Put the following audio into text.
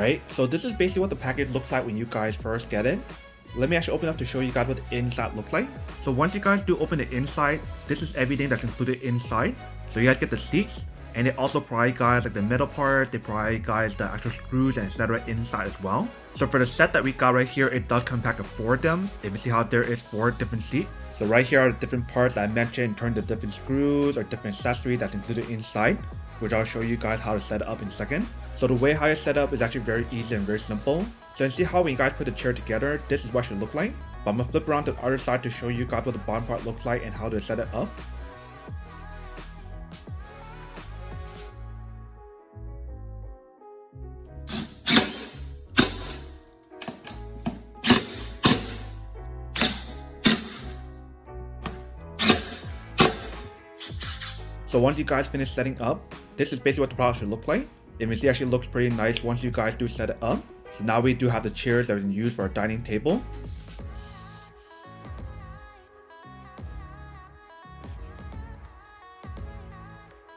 Alright, so this is basically what the package looks like when you guys first get it. Let me actually open up to show you guys what the inside looks like. So once you guys do open the inside, this is everything that's included inside. So you guys get the seats, and they also provide guys like the metal part, they provide guys the actual screws and etc. inside as well. So for the set that we got right here, it does come packed with 4 of them. If you see how there is 4 different seats. So right here are the different parts that I mentioned in terms of different screws or different accessories that's included inside, which I'll show you guys how to set it up in a second. So the way how it's set up is actually very easy and very simple. So you see how when you guys put the chair together, this is what it should look like. But I'm gonna flip around to the other side to show you guys what the bottom part looks like and how to set it up. So once you guys finish setting up, this is basically what the product should look like. You can see it actually looks pretty nice once you guys do set it up. So now we do have the chairs that we can use for our dining table.